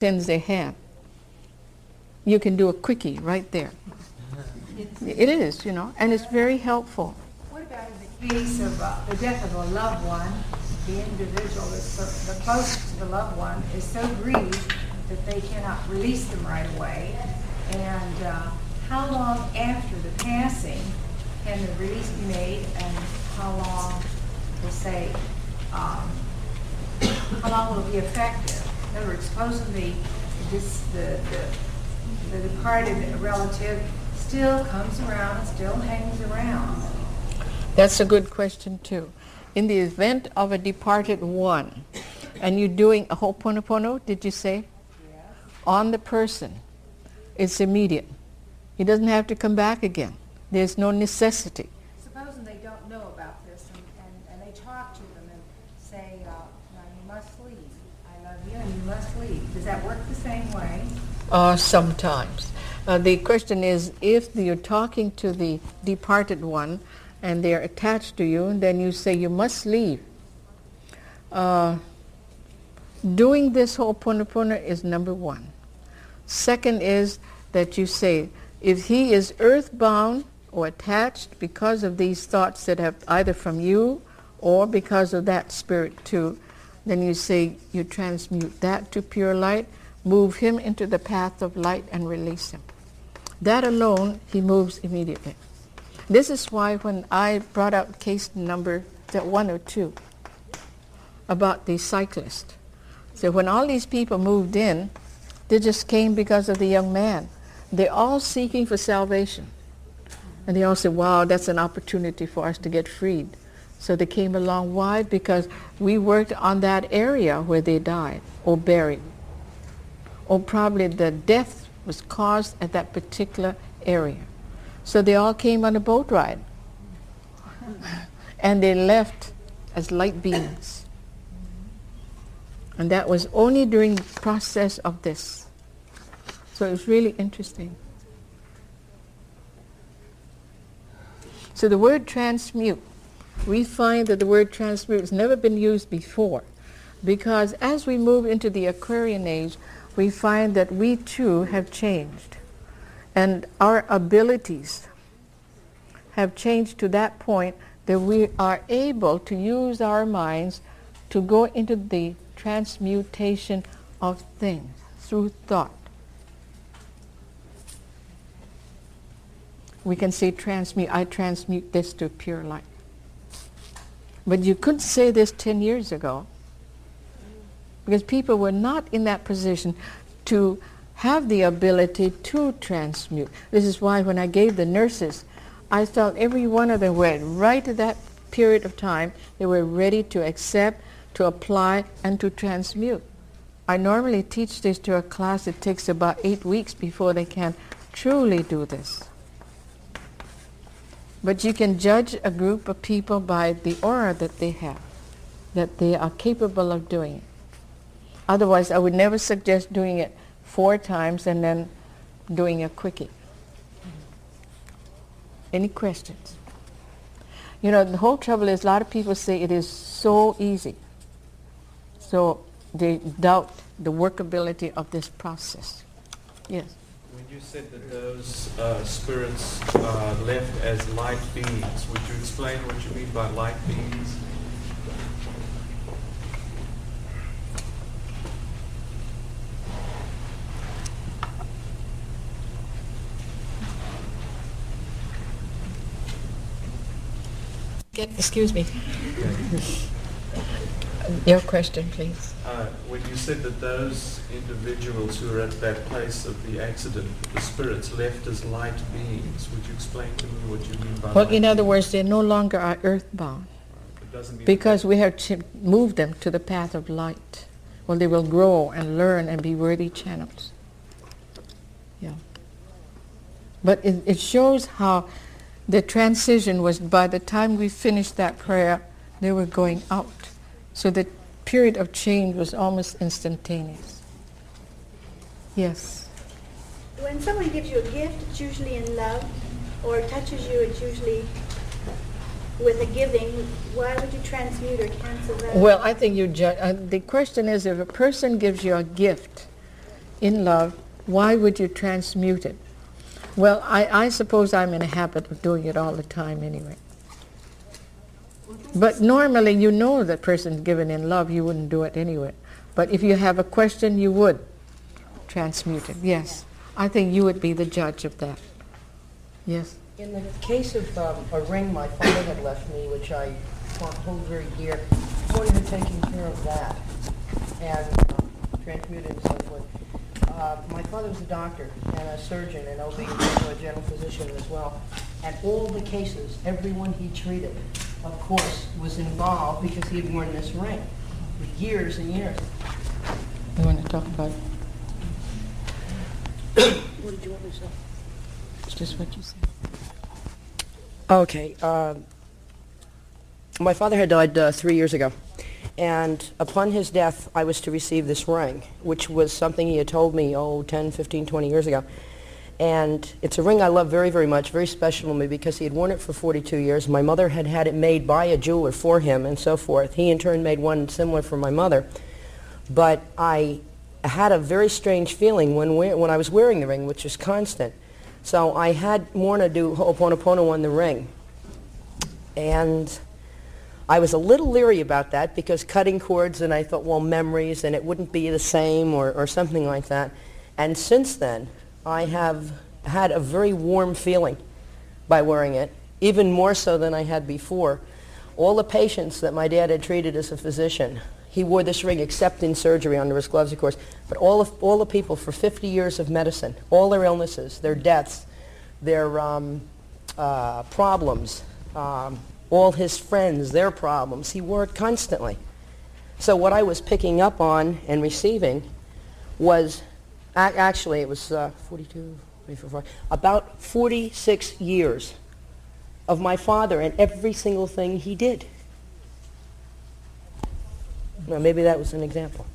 sins they have. You can do a quickie right there. It is, and it's very helpful. What about in the case of the death of a loved one? The individual that's the closest to the loved one is so grieved that they cannot release them right away. And how long after the passing can the release be made, and how long, we'll say, how long will it be effective? In other words, supposedly the departed relative still comes around, still hangs around. That's a good question too. In the event of a departed one, and you're doing a Ho'oponopono, did you say? Yes. On the person, it's immediate. He doesn't have to come back again. There's no necessity. Supposing they don't know about this, and they talk to them and say, now you must leave. I love you and you must leave. Does that work the same way? Sometimes. The question is, if you're talking to the departed one and they're attached to you, then you say you must leave. Doing this Ho'oponopono is number one. Second is that you say, if he is earthbound or attached because of these thoughts that have either from you or because of that spirit too, then you say you transmute that to pure light, move him into the path of light and release him. That alone, he moves immediately. This is why when I brought out case number 1 or 2 about the cyclist, so when all these people moved in, they just came because of the young man. They're all seeking for salvation. And they all said, wow, that's an opportunity for us to get freed. So they came along. Why? Because we worked on that area where they died or buried. Or probably the death was caused at that particular area. So they all came on a boat ride. And they left as light beings. And that was only during the process of this. So it was really interesting. So the word transmute, we find that the word transmute has never been used before, because as we move into the Aquarian age, we find that we too have changed. And our abilities have changed to that point that we are able to use our minds to go into the transmutation of things through thought. We can say transmute, I transmute this to pure light. But you couldn't say this 10 years ago, because people were not in that position to have the ability to transmute. This is why when I gave the nurses, I felt every one of them were right at that period of time, they were ready to accept, to apply, and to transmute. I normally teach this to a class. It takes about 8 weeks before they can truly do this. But you can judge a group of people by the aura that they have, that they are capable of doing it. Otherwise, I would never suggest doing it 4 times and then doing a quickie. Any questions? You know, the whole trouble is a lot of people say it is so easy. So they doubt the workability of this process. Yes? When you said that those spirits left as light beings, would you explain what you mean by light beings? Excuse me. Your question, please. When you said that those individuals who are at that place of the accident, the spirits left as light beings, would you explain to me what you mean by Well, light in other beings? words, they no longer are earthbound, It doesn't mean because we have moved them to the path of light. Well, they will grow and learn and be worthy channels. Yeah. But it shows how the transition was, by the time we finished that prayer, they were going out. So the period of change was almost instantaneous. Yes. When someone gives you a gift, it's usually in love, or touches you, it's usually with a giving. Why would you transmute or cancel that? Well, I think you the question is, if a person gives you a gift, in love, why would you transmute it? Well, I suppose I'm in a habit of doing it all the time anyway. But normally you know that person's given in love, you wouldn't do it anyway. But if you have a question, you would transmute it. Yes. I think you would be the judge of that. Yes. In the case of a ring my father had left me, which I hold very dear, Morrnah had taken care of that and transmuted and so forth. My father was a doctor and a surgeon and OB and a general physician as well. And all the cases, everyone he treated, of course, was involved because he had worn this ring for years and years. You want to talk about What did you want me to say? just what you said? Okay. My father had died 3 years ago. And upon his death, I was to receive this ring, which was something he had told me, 10, 15, 20 years ago. And it's a ring I love very, very much, very special to me because he had worn it for 42 years. My mother had had it made by a jeweler for him and so forth. He in turn made one similar for my mother. But I had a very strange feeling when I was wearing the ring, which was constant. So I had Morrnah do Ho'oponopono on the ring. And I was a little leery about that because cutting cords, and I thought, well, memories, and it wouldn't be the same or something like that. And since then, I have had a very warm feeling by wearing it, even more so than I had before. All the patients that my dad had treated as a physician, he wore this ring except in surgery under his gloves, of course. But all the people for 50 years of medicine, all their illnesses, their deaths, their problems, all his friends, their problems, he wore it constantly. So what I was picking up on and receiving was, actually it was 42, 44, about 46 years of my father and every single thing he did. Now maybe that was an example.